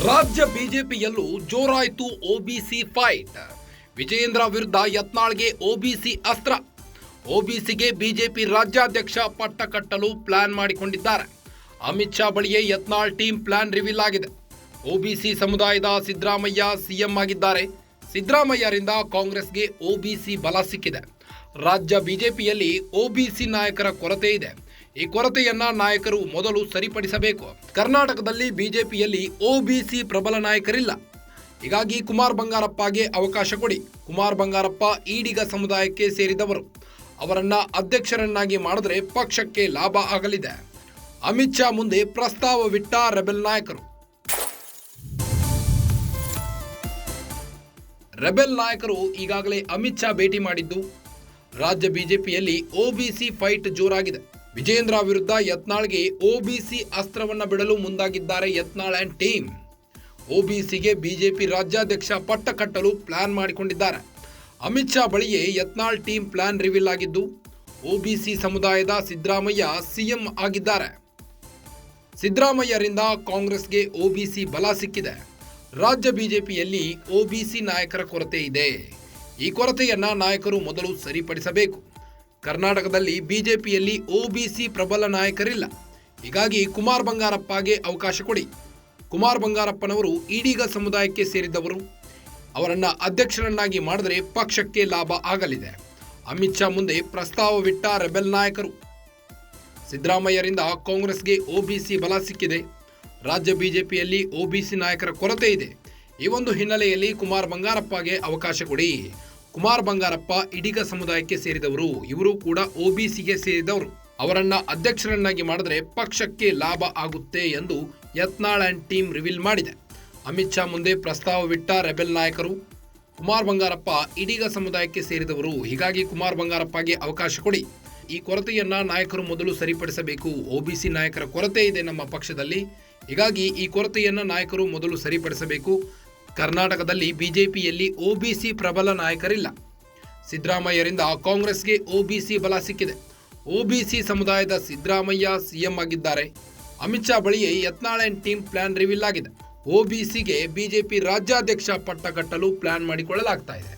ರಾಜ್ಯ ಬಿಜೆಪಿಯಲ್ಲೂ ಜೋರಾಯಿತು OBC fight. Vijayendra ವಿರುದ್ಧ ಯತ್ನಾಳ್ಗೆ OBC ಅಸ್ತ್ರ. ಒಬಿಸಿಗೆ ಬಿಜೆಪಿ ರಾಜ್ಯಾಧ್ಯಕ್ಷ ಪಟ್ಟ ಕಟ್ಟಲು ಪ್ಲಾನ್ ಮಾಡಿಕೊಂಡಿದ್ದಾರೆ. ಅಮಿತ್ ಶಾ ಬಳಿಯೇ ಯತ್ನಾಳ್ ಟೀಮ್ ಪ್ಲಾನ್ ರಿವೀಲ್ ಆಗಿದೆ. ಒಬಿಸಿ ಸಮುದಾಯದ ಸಿದ್ದರಾಮಯ್ಯ ಸಿಎಂ ಆಗಿದ್ದಾರೆ. ಸಿದ್ದರಾಮಯ್ಯರಿಂದ ಕಾಂಗ್ರೆಸ್ಗೆ ಒಬಿಸಿ ಬಲ ಸಿಕ್ಕಿದೆ. ರಾಜ್ಯ ಬಿಜೆಪಿಯಲ್ಲಿ ಒಬಿಸಿ ನಾಯಕರ ಕೊರತೆ ಇದೆ. ಈ ಕೊರತೆಯನ್ನ ನಾಯಕರು ಮೊದಲು ಸರಿಪಡಿಸಬೇಕು. ಕರ್ನಾಟಕದಲ್ಲಿ ಬಿಜೆಪಿಯಲ್ಲಿ ಒಬಿಸಿ ಪ್ರಬಲ ನಾಯಕರಿಲ್ಲ. ಹೀಗಾಗಿ ಕುಮಾರ್ ಬಂಗಾರಪ್ಪಗೆ ಅವಕಾಶ ಕೊಡಿ. ಕುಮಾರ್ ಬಂಗಾರಪ್ಪ ಈಡಿಗ ಸಮುದಾಯಕ್ಕೆ ಸೇರಿದವರು. ಅವರನ್ನ ಅಧ್ಯಕ್ಷರನ್ನಾಗಿ ಮಾಡಿದ್ರೆ ಪಕ್ಷಕ್ಕೆ ಲಾಭ ಆಗಲಿದೆ. ಅಮಿತ್ ಶಾ ಮುಂದೆ ಪ್ರಸ್ತಾವವಿಟ್ಟ ರೆಬೆಲ್ ನಾಯಕರು. ರೆಬೆಲ್ ನಾಯಕರು ಈಗಾಗಲೇ ಅಮಿತ್ ಶಾ ಭೇಟಿ ಮಾಡಿದ್ದು. ರಾಜ್ಯ ಬಿಜೆಪಿಯಲ್ಲಿ ಒಬಿಸಿ ಫೈಟ್ ಜೋರಾಗಿದೆ. ವಿಜಯೇಂದ್ರ ವಿರುದ್ಧ ಯತ್ನಾಳ್ಗೆ ಒಬಿಸಿ ಅಸ್ತ್ರವನ್ನ ಬಿಡಲು ಮುಂದಾಗಿದ್ದಾರೆ ಯತ್ನಾಳ್ ಅಂಡ್ ಟೀಮ್. ಒಬಿಸಿಗೆ ಬಿಜೆಪಿ ರಾಜ್ಯಾಧ್ಯಕ್ಷ ಪಟ್ಟ ಕಟ್ಟಲು ಪ್ಲಾನ್ ಮಾಡಿಕೊಂಡಿದ್ದಾರೆ. ಅಮಿತ್ ಶಾ ಬಳಿಯೇ ಯತ್ನಾಳ್ ಟೀಮ್ ಪ್ಲಾನ್ ರಿವೀಲ್ ಆಗಿದ್ದು, ಒಬಿಸಿ ಸಮುದಾಯದ ಸಿದ್ದರಾಮಯ್ಯ ಸಿಎಂ ಆಗಿದ್ದಾರೆ. ಸಿದ್ದರಾಮಯ್ಯರಿಂದ ಕಾಂಗ್ರೆಸ್ಗೆ ಒಬಿಸಿ ಬಲ ಸಿಕ್ಕಿದೆ. ರಾಜ್ಯ ಬಿಜೆಪಿಯಲ್ಲಿ ಒಬಿಸಿ ನಾಯಕರ ಕೊರತೆ ಇದೆ. ಈ ಕೊರತೆಯನ್ನ ನಾಯಕರು ಮೊದಲು ಸರಿಪಡಿಸಬೇಕು. ಕರ್ನಾಟಕದಲ್ಲಿ ಬಿಜೆಪಿಯಲ್ಲಿ ಒಬಿಸಿ ಪ್ರಬಲ ನಾಯಕರಿಲ್ಲ. ಹೀಗಾಗಿ ಕುಮಾರ್ ಬಂಗಾರಪ್ಪಗೆ ಅವಕಾಶ ಕೊಡಿ. ಕುಮಾರ್ ಬಂಗಾರಪ್ಪನವರು ಈಡಿಗ ಸಮುದಾಯಕ್ಕೆ ಸೇರಿದವರು. ಅವರನ್ನ ಅಧ್ಯಕ್ಷರನ್ನಾಗಿ ಮಾಡಿದರೆ ಪಕ್ಷಕ್ಕೆ ಲಾಭ ಆಗಲಿದೆ. ಅಮಿತ್ ಶಾ ಮುಂದೆ ಪ್ರಸ್ತಾವವಿಟ್ಟ ರೆಬೆಲ್ ನಾಯಕರು. ಸಿದ್ದರಾಮಯ್ಯರಿಂದ ಕಾಂಗ್ರೆಸ್ಗೆ ಒಬಿಸಿ ಬಲ ಸಿಕ್ಕಿದೆ. ರಾಜ್ಯ ಬಿಜೆಪಿಯಲ್ಲಿ ಒಬಿಸಿ ನಾಯಕರ ಕೊರತೆ ಇದೆ. ಈ ಒಂದು ಹಿನ್ನೆಲೆಯಲ್ಲಿ ಕುಮಾರ್ ಬಂಗಾರಪ್ಪಗೆ ಅವಕಾಶ ಕೊಡಿ. ಕುಮಾರ್ ಬಂಗಾರಪ್ಪ ಈಡಿಗ ಸಮುದಾಯಕ್ಕೆ ಸೇರಿದವರು. ಇವರು ಕೂಡ ಒಬಿಸಿಗೆ ಸೇರಿದವರು. ಅವರನ್ನ ಅಧ್ಯಕ್ಷರನ್ನಾಗಿ ಮಾಡಿದ್ರೆ ಪಕ್ಷಕ್ಕೆ ಲಾಭ ಆಗುತ್ತೆ ಎಂದು ಯತ್ನಾಳ್ ಅಂಡ್ ಟೀಮ್ ರಿವೀಲ್ ಮಾಡಿದೆ. ಅಮಿತ್ ಶಾ ಮುಂದೆ ಪ್ರಸ್ತಾವವಿಟ್ಟ ರೆಬೆಲ್ ನಾಯಕರು. ಕುಮಾರ್ ಬಂಗಾರಪ್ಪ ಈಡಿಗ ಸಮುದಾಯಕ್ಕೆ ಸೇರಿದವರು. ಹೀಗಾಗಿ ಕುಮಾರ್ ಬಂಗಾರಪ್ಪಗೆ ಅವಕಾಶ ಕೊಡಿ. ಈ ಕೊರತೆಯನ್ನ ನಾಯಕರು ಮೊದಲು ಸರಿಪಡಿಸಬೇಕು. ಒಬಿಸಿ ನಾಯಕರ ಕೊರತೆ ಇದೆ ನಮ್ಮ ಪಕ್ಷದಲ್ಲಿ. ಹೀಗಾಗಿ ಈ ಕೊರತೆಯನ್ನ ನಾಯಕರು ಮೊದಲು ಸರಿಪಡಿಸಬೇಕು. ಕರ್ನಾಟಕದಲ್ಲಿ ಬಿಜೆಪಿಯಲ್ಲಿ ಒಬಿಸಿ ಪ್ರಬಲ ನಾಯಕರಿಲ್ಲ. ಸಿದ್ದರಾಮಯ್ಯರಿಂದ ಕಾಂಗ್ರೆಸ್ಗೆ ಒಬಿಸಿ ಬಲ ಸಿಕ್ಕಿದೆ. ಒಬಿಸಿ ಸಮುದಾಯದ ಸಿದ್ದರಾಮಯ್ಯ ಸಿಎಂ ಆಗಿದ್ದಾರೆ. ಅಮಿತ್ ಶಾ ಬಳಿಯೇ Yatnal and team plan reveal ಆಗಿದೆ. ಒಬಿಸಿಗೆ ಬಿಜೆಪಿ ರಾಜ್ಯಾಧ್ಯಕ್ಷ ಪಟ್ಟ ಕಟ್ಟಲು ಪ್ಲಾನ್ ಮಾಡಿಕೊಳ್ಳಲಾಗ್ತಾ ಇದೆ.